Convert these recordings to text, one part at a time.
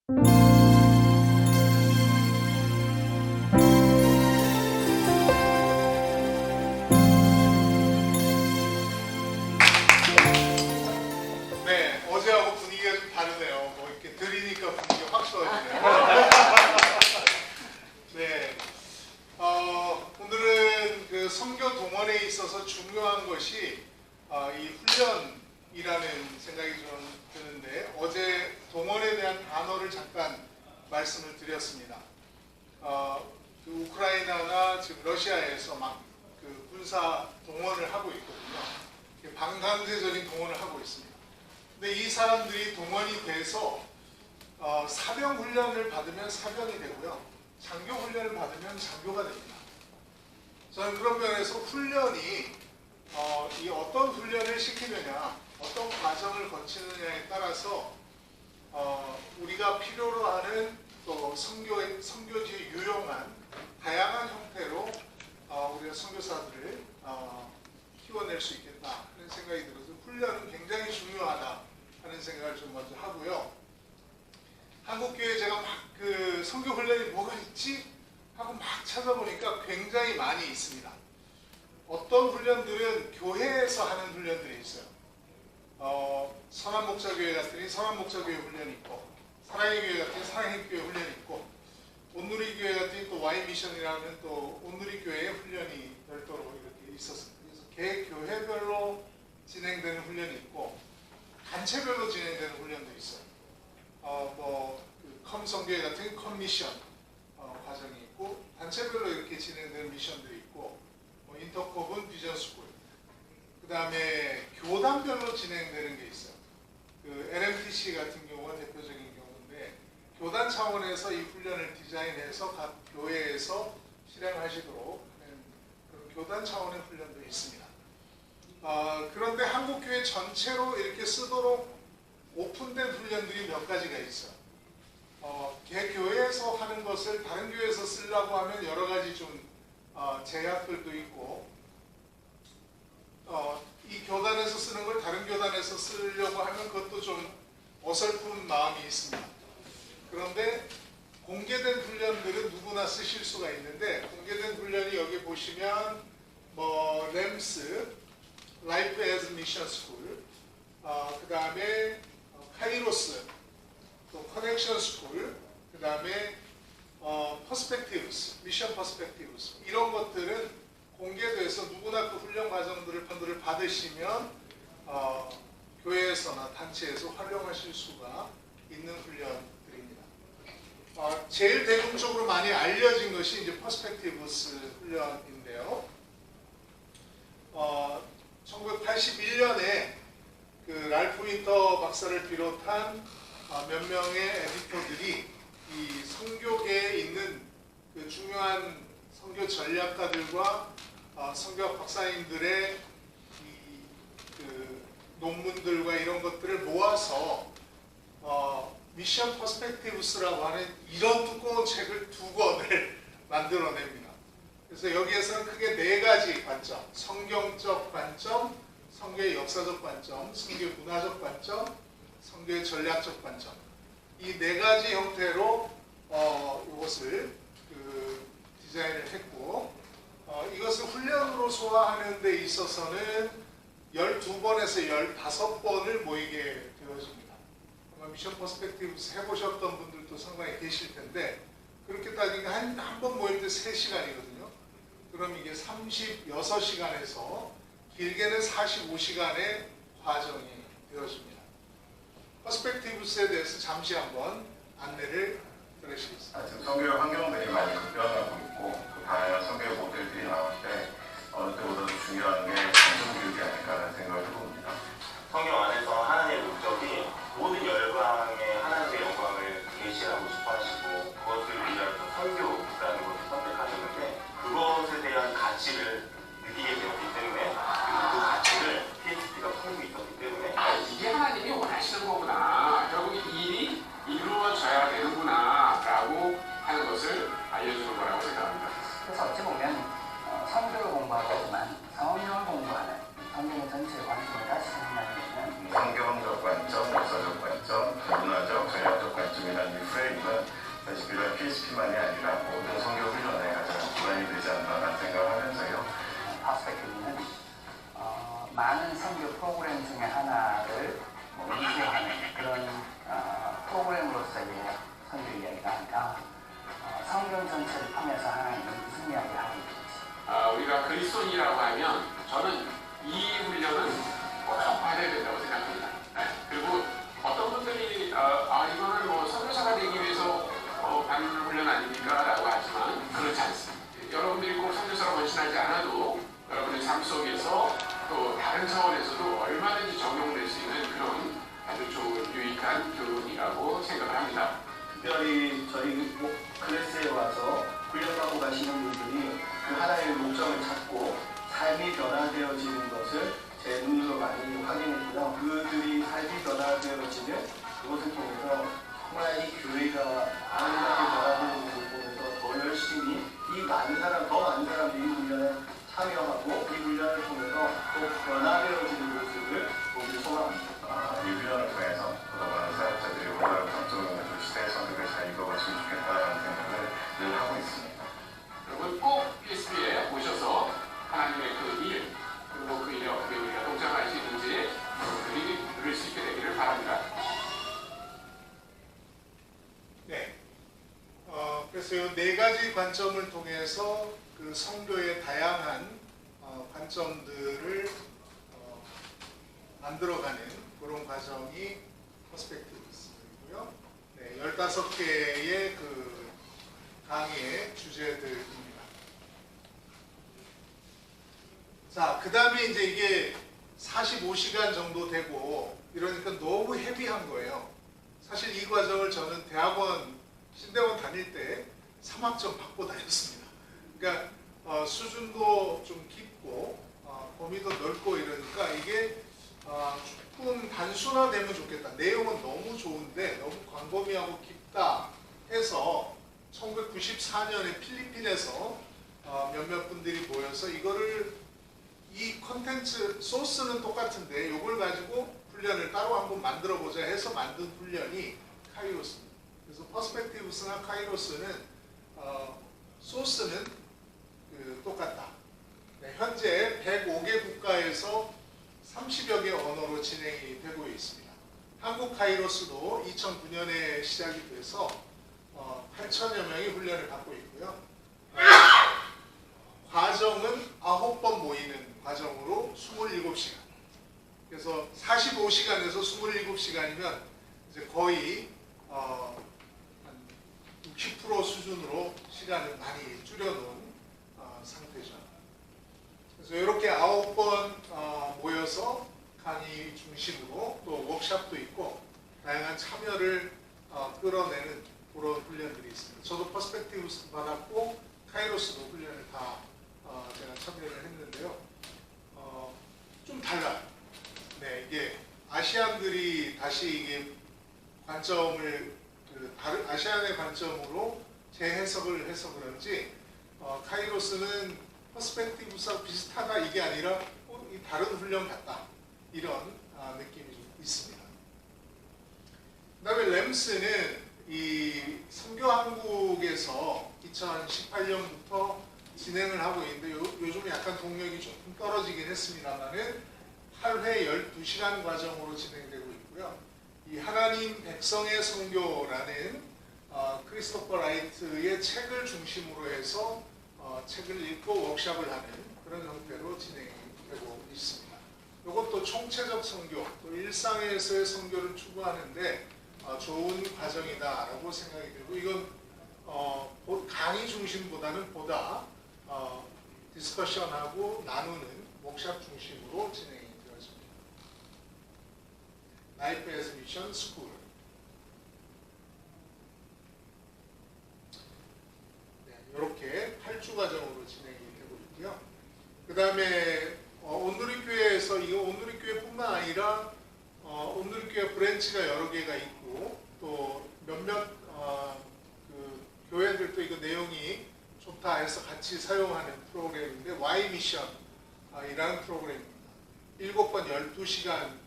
네, 어제하고 분위기가 좀 다르네요. 뭐 이렇게 들으니까 분위기가 확 좋아지네요. 네, 오늘은 그 선교 동원에 있어서 중요한 것이 이 훈련이라는 생각이 좀 드는데, 어제 동원에 대한 단어를 잠깐 말씀을 드렸습니다. 그 우크라이나나 지금 러시아에서 막 그 군사 동원을 하고 있거든요. 방강제적인 동원을 하고 있습니다. 근데 이 사람들이 동원이 돼서 사병 훈련을 받으면 사병이 되고요, 장교 훈련을 받으면 장교가 됩니다. 저는 그런 면에서 훈련이 이 어떤 훈련을 시키느냐, 어떤 과정을 거치느냐에 따라서 우리가 필요로 하는 또 선교지에 유용한 다양한 형태로 우리가 선교사들을 키워낼 수 있겠다 하는 생각이 들어서 훈련은 굉장히 중요하다 하는 생각을 좀 먼저 하고요. 한국교회 제가 막 그 선교 훈련이 뭐가 있지 하고 막 찾아보니까 굉장히 많이 있습니다. 어떤 훈련들은 교회에서 하는 훈련들이 있어요. 선한목자교회 같으니 선한목자교회 훈련이 있고, 사랑의 교회 같으니 사랑의 교회 훈련이 있고, 온누리 교회 같으니 또 와인 미션이라는 또 온누리 교회의 훈련이 별도로 이렇게 있었습니다. 그래서 개 교회별로 진행되는 훈련이 있고, 단체별로 진행되는 훈련도 있어요. 그 컴성교회 같은 컴미션 과정이 있고, 단체별로 이렇게 진행되는 미션들이 있고, 인터컵은 비전스쿨, 그 다음에 교단별로 진행되는 게 있어요. 그 LMTC 같은 경우가 대표적인 경우인데, 교단 차원에서 이 훈련을 디자인해서 각 교회에서 실행하시도록 하는 그런 교단 차원의 훈련도 있습니다. 그런데 한국교회 전체로 이렇게 쓰도록 오픈된 훈련들이 몇 가지가 있어요. 개 교회에서 하는 것을 다른 교회에서 쓰려고 하면 여러 가지 좀 제약들도 있고, 이 교단에서 쓰는 걸 다른 교단에서 쓰려고 하면 그것도 좀 어설픈 마음이 있습니다. 그런데 공개된 훈련들은 누구나 쓰실 수가 있는데, 공개된 훈련이 여기 보시면 램스, Life as Mission School, 그 다음에 카이로스, 또 커넥션 스쿨, 그 다음에 퍼스펙티브스, 미션 퍼스펙티브스, 이런 것들은 공개돼서 누구나 그 훈련 과정들을 받으시면 교회에서나 단체에서 활용하실 수가 있는 훈련들입니다. 제일 대중적으로 많이 알려진 것이 이제 퍼스펙티브스 훈련인데요. 1981년에 그 랄프 윈터 박사를 비롯한 몇 명의 에디터들이 이 선교계에 있는 그 중요한 선교 전략가들과 선교학 박사님들의 그 논문들과 이런 것들을 모아서 미션 퍼스펙티브스라고 하는 이런 두꺼운 책을 2권을 만들어냅니다. 그래서 여기에서는 크게 4가지 관점, 성경적 관점, 선교의 역사적 관점, 선교의 문화적 관점, 선교의 전략적 관점, 이 4가지 형태로 이것을 디자인을 했고, 이것을 훈련으로 소화하는 데 있어서는 12번에서 15번을 모이게 되어집니다. 아마 미션 퍼스펙티브스 해보셨던 분들도 상당히 계실 텐데, 그렇게 따지면 한 번 모일 때 3시간이거든요. 그럼 이게 36시간에서 길게는 45시간의 과정이 되어집니다. 퍼스펙티브스에 대해서 잠시 한번 안내를 드리겠습니다. 지금 선교의 환경들이 많이 변하고 있고, 그 다양한 선교의 모델들이 나올 때 어느 때보다도 중요한 게 감정교육이 아닐까라는 생각을 해봅니다. 성경 안에서 하나님의 목적이 모든 열방에 하나님의 영광을 계시하고 싶어 하시고, 그것을 위한 선교라는 것을 선택하셨는데, 그것에 대한 가치를 느끼게 되었기 때문에, 그리고 그 가치를 PHP가 풀고 있었기 때문에, 이게 하나님이 원하시는 거구나, 결국 이 일이 이루어져야 되는구나 라고 하는 것을 알려주는 거라고 생각합니다. 그래서 어찌 보면 성경을 공부하지만 성경을 공부하는 성경의 전체 관점을 다시 생각하면 성경적 관점, 역사적 관점, 문화 프로그램으로서의 선교 이야기가 아니라 성경 전체를 통해서 하나님이 무슨 이야기를 하고 있는지. 우리가 그리스도인이라고 하면 저는 이 훈련은 꼭 받아야 된다고 생각합니다. 그리고 어떤 분들이 이거는 뭐 선교사가 되기 위해서 받는 훈련 아닙니까? 라고 하지만 그렇지 않습니다. 여러분들이 꼭 선교사로 헌신하지 않아도 여러분의 삶 속에서 또 다른 차원에서도 얼마든지 적용될 수 있는 그런 아주 좋은 유익한 교훈이라고 생각을 합니다. 특별히 저희 그레스에 와서 훈련받고 가시는 분들이 그 하나의 목적을 찾고 삶이 변화되어지는 것을 제 눈으로 많이 확인했고요. 그들이 삶이 변화되어지는 그것을 통해서 정말 이 교회가 아름답게 변화되는 것을 보면서 더 열심히 더 많은 사람들이 이 훈련에 참여하고 이 훈련을 통해서 또 변화되어지는 모습을 보기 소망합니다. 이 훈련을 통해서 더 많은 사역자들이 올바른 감정을 가지고 시대의 선택을 잘 이끌어갔으면 좋겠다는 생각을 늘 하고 있습니다. 여러분 꼭 PSB에 오셔서 하나님의 그 일, 그리고 그 일에 어떻게 우리가 동참할 수 있는지 여러분들이 누릴 수 있게 되기를 바랍니다. 네. 그래서 이 네 가지 관점을 통해서 그 성교의 다양한 관점들을 만들어가는 그런 과정이 퍼스펙티브스이고요. 네, 15개의 그 강의의 주제들입니다. 자, 그 다음에 이제 이게 45시간 정도 되고 이러니까 너무 헤비한 거예요. 사실 이 과정을 저는 신대원 다닐 때 3학점 받고 다녔습니다. 그러니까 수준도 좀 깊고 범위도 넓고 이러니까 이게 조금 단순화되면 좋겠다. 내용은 너무 좋은데 너무 광범위하고 깊다 해서 1994년에 필리핀에서 몇몇 분들이 모여서 이 컨텐츠 소스는 똑같은데 이걸 가지고 훈련을 따로 한번 만들어 보자 해서 만든 훈련이 카이로스입니다. 그래서 퍼스펙티브스나 카이로스는 소스는 똑같다. 네, 현재 105개 국가에서 30여 개 언어로 진행이 되고 있습니다. 한국 카이로스도 2009년에 시작이 돼서 8천여 명이 훈련을 받고 있고요. 과정은 9번 모이는 과정으로 27시간. 그래서 45시간에서 27시간이면 이제 거의 한 60% 수준으로 시간을 많이 줄여놓은 상태죠. 그래서 이렇게 9번 모여서 강의 중심으로 또 워크숍도 있고 다양한 참여를 끌어내는 그런 훈련들이 있습니다. 저도 퍼스펙티브스 받았고 카이로스도 훈련을 다 제가 참여를 했는데요. 좀 달라요. 네, 이게 아시안들이 다시 이게 관점을 다른 아시안의 관점으로 재해석을 해서 그런지 카이로스는 퍼스펙티브스와 비슷하다 이게 아니라 이 다른 훈련 같다 이런 느낌이 좀 있습니다. 그다음에 램스는 이 선교한국에서 2018년부터 진행을 하고 있는데 요즘 약간 동력이 조금 떨어지긴 했습니다만은 8회 12시간 과정으로 진행되고 있고요. 이 하나님 백성의 선교라는 크리스토퍼 라이트의 책을 중심으로 해서 책을 읽고 워크숍을 하는 그런 형태로 진행이 되고 있습니다. 이것도 총체적 선교, 또 일상에서의 선교를 추구하는데 좋은 과정이다라고 생각이 들고 이건 강의 중심보다는 보다 디스커션하고 나누는 워크숍 중심으로 진행이 되어집니다. Life as Mission School. 네, 이렇게 8주 과정으로 진행이 되고 있고요. 그 다음에 온누리교회에서 이거 온누리교회뿐만 아니라 온누리교회 브랜치가 여러 개가 있고 또 몇몇 그 교회들도 이거 내용이 좋다 해서 같이 사용하는 프로그램인데 Y 미션 이라는 프로그램입니다. 7번 12시간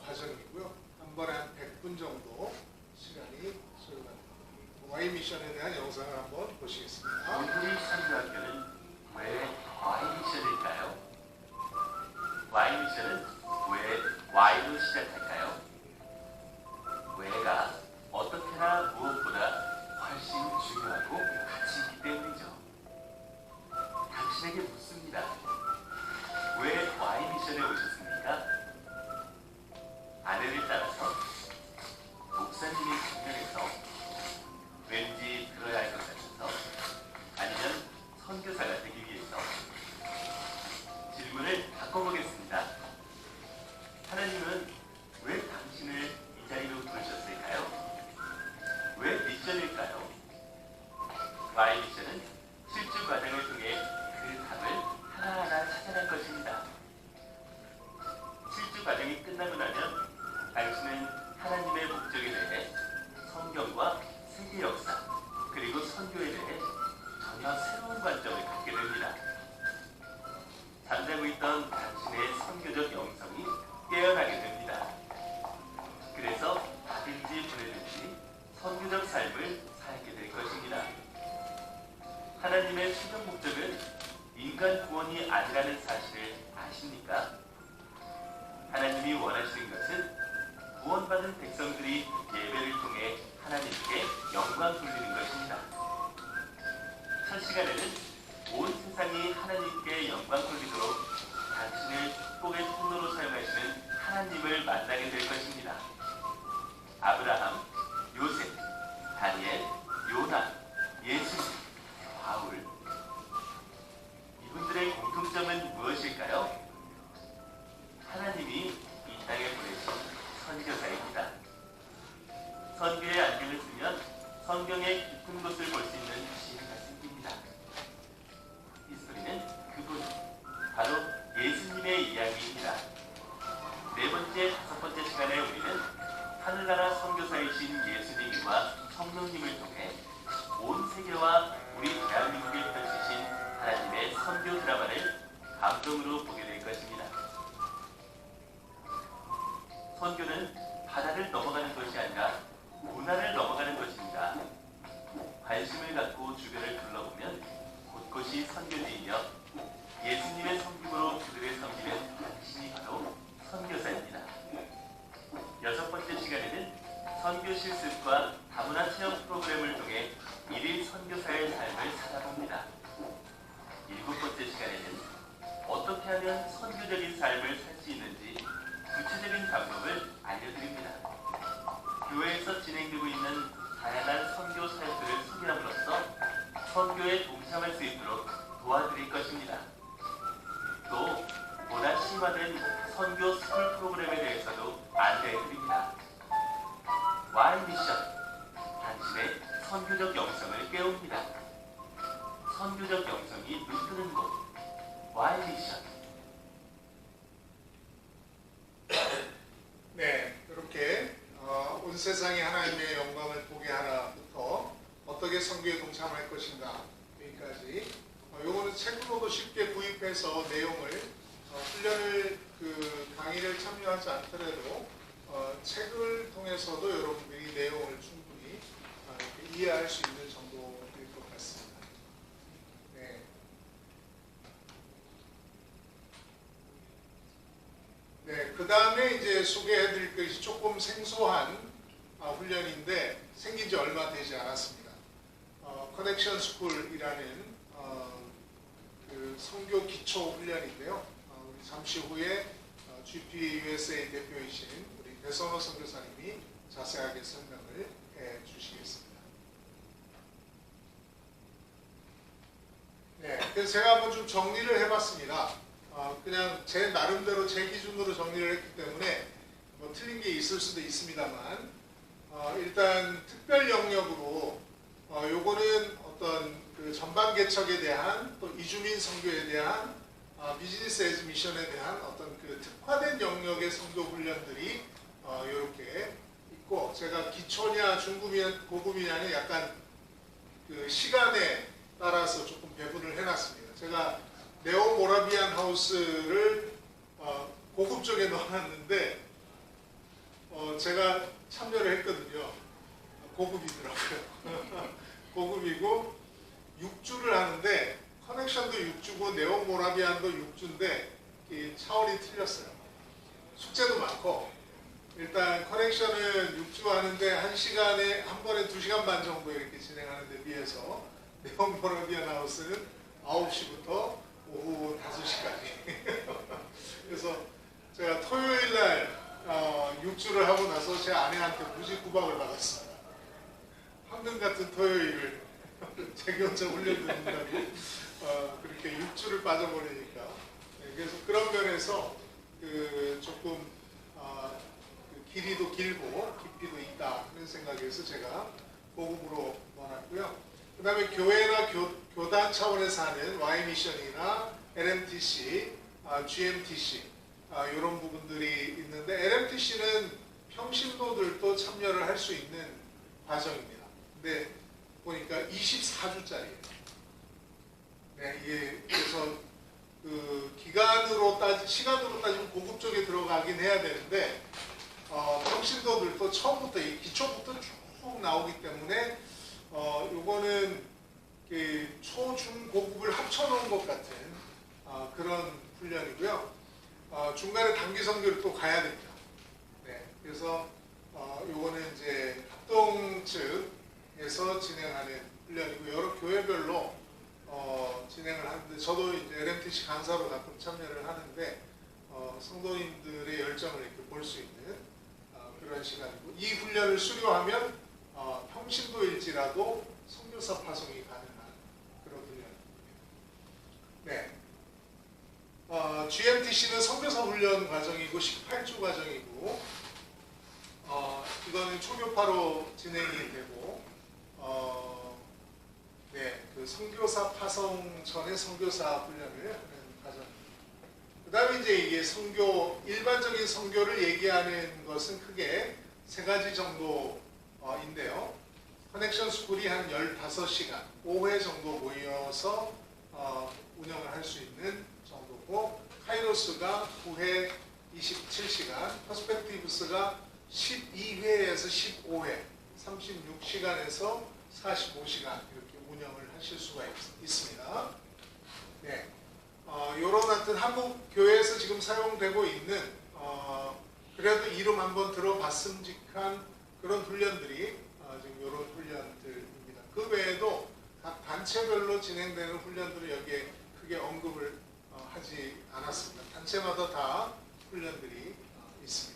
과정이고요. 한 번에 한 100분 정도 시간이 소요됩니다. Y 미션에 대한 영상을 한번 보시겠습니다. 온누리 선교학교는 왜 Y미션일까요? Y미션은 왜 Y로 시작할까요? 왜가 어떤 미션일까요? Y 미션은 실주 과정을 통해 그 답을 하나하나 찾아낼 것입니다. 실주 과정이 끝나고 나면 당신은 하나님의 목적에 대해 성경과 세계 역사 그리고 선교에 대해 전혀 새로운 관점을 갖게 됩니다. 잠자고 있던 당신의 선교적 영성이 깨어나게 됩니다. 그래서 받든지 보내든지 선교적 삶을 살게 될 것입니다. 하나님의 최종 목적은 인간 구원이 아니라는 사실을 아십니까? 하나님이 원하시는 것은 구원받은 백성들이 예배를 통해 하나님께 영광 돌리는 것입니다. 첫 시간에는 온 세상이 하나님께 영광 돌리도록 당신을 축복의 통로로 사용하시는 하나님을 만나게 될 것입니다. 아브라함, 요셉, 다니엘, 요나, 예수님, 바울. 이분들의 공통점은 무엇일까요? 하나님이 이 땅에 보내신 선교사입니다. 선교의 안경을 쓰면 성경의 깊은 곳을 볼 수 있는 지혜가 생깁니다. 이 스토리는 그분, 바로 예수님의 이야기입니다. 네 번째, 다섯 번째 시간에 우리는 하늘나라 선교사이신 예수님과 성령님을 통해 온 세계와 우리 대한민국에 펼치신 하나님의 선교 드라마를 감동으로 보게 될 것입니다. 선교는 바다를 넘어가는 것이 아니라 문화를 넘어가는 것입니다. 관심을 갖고 주변을 둘러보면 곳곳이 선교지이며 예수님의 섬김으로 그들을 섬기는 당신이 바로 선교사입니다. 여섯 번째 시간에는 선교 실습과 다문화 체험 프로그램을 통해 일일 선교사의 삶을 살아봅니다. 일곱 번째 시간에는 어떻게 하면 선교적인 삶을 살 수 있는지 구체적인 방법을 알려드립니다. 교회에서 진행되고 있는 다양한 선교 사역들을 소개함으로써 선교에 동참할 수 있도록 도와드릴 것입니다. 또 보다 심화된 선교 스쿨 프로그램에 대해서도 안내해드립니다. Y 미션, 당신의 선교적 영성을 깨웁니다. 선교적 영성이 눈뜨는 곳, Y 미션. 네, 이렇게 온 세상이 하나님의 영광을 보게 하나부터 어떻게 선교에 동참할 것인가 여기까지 요거는 책으로도 쉽게 구입해서 내용을 훈련을 강의를 참여하지 않더라도 책을 통해서도 여러분들이 내용을 충분히 이렇게 이해할 수 있는 정도일 것 같습니다. 네. 네, 그 다음에 이제 소개해드릴 것이 조금 생소한 훈련인데 생긴 지 얼마 되지 않았습니다. 커넥션 스쿨이라는 그 선교 기초 훈련인데요. 우리 잠시 후에 GPUSA 대표이신 우리 배선호 선교사님이 자세하게 설명을 해 주시겠습니다. 네, 그래서 제가 한번 좀 정리를 해봤습니다. 그냥 제 나름대로 제 기준으로 정리를 했기 때문에 뭐 틀린 게 있을 수도 있습니다만 일단 특별 영역으로 요거는 어떤 그 전방 개척에 대한 또 이주민 선교에 대한 비즈니스 에즈 미션에 대한 어떤 그 특화된 영역의 선교 훈련들이 이렇게 있고 제가 기초냐 중급이냐 고급이냐는 약간 그 시간에 따라서 조금 배분을 해놨습니다. 제가 네오 모라비안 하우스를 고급 쪽에 넣어놨는데 제가 참여를 했거든요. 고급이더라고요. 고급이고 6주를 하는데 커넥션도 6주고 네오 모라비안도 6주인데 차원이 틀렸어요. 숙제도 많고 일단 커넥션은 6주 하는데 1시간에 한 번에 2시간 반 정도 이렇게 진행하는 데 비해서 네오 모라비안 하우스는 9시부터 오후 5시까지 그래서 제가 토요일날 6주를 하고 나서 제 아내한테 무지 구박을 받았습니다. 황금 같은 토요일을 제 곁에 올려드린다고 그렇게 6주를 빠져버리니까 네, 그래서 그런 면에서 조금 길이도 길고 깊이도 있다 하는 생각에서 제가 고급으로 모아놨고요. 그 다음에 교회나 교단 차원에서 하는 Y미션이나 LMTC, GMTC 이런 부분들이 있는데 LMTC는 평신도들도 참여를 할 수 있는 과정입니다. 근데 보니까 24주짜리예요. 네, 이게 그래서 그 시간으로 따지면 고급 쪽에 들어가긴 해야 되는데 평신도들도 처음부터 이 기초부터 쭉 나오기 때문에 요거는 초, 중, 고급을 합쳐놓은 것 같은 그런 훈련이고요. 중간에 단기 선교를 또 가야 됩니다. 네, 그래서 요거는 이제 합동 측에서 진행하는 훈련이고 여러 교회별로 진행을 하는데 저도 이제 LMTC 강사로 가끔 참여를 하는데 성도님들의 열정을 이렇게 볼 수 있는 그런 시간이고 이 훈련을 수료하면 평신도일지라도 선교사 파송이 가능한 그런 훈련입니다. 네. GMTC는 선교사 훈련 과정이고 18주 과정이고 이거는 초교파로 진행이 되고 네, 그 선교사 파송 전에 선교사 훈련을 하는 과정입니다. 그 다음에 이제 이게 일반적인 선교를 얘기하는 것은 크게 세 가지 정도인데요. 커넥션 스쿨이 한 15시간, 5회 정도 모여서 운영을 할 수 있는 정도고 카이로스가 9회 27시간, 퍼스펙티브스가 12회에서 15회, 36시간에서 45시간 이렇게 운영을 하실 수가 있습니다. 네, 요런 하여튼 한국 교회에서 지금 사용되고 있는 그래도 이름 한번 들어봤음직한 그런 훈련들이 지금 요런 훈련들입니다. 그 외에도 각 단체별로 진행되는 훈련들을 여기에 크게 언급을 하지 않았습니다. 단체마다 다 훈련들이 있습니다.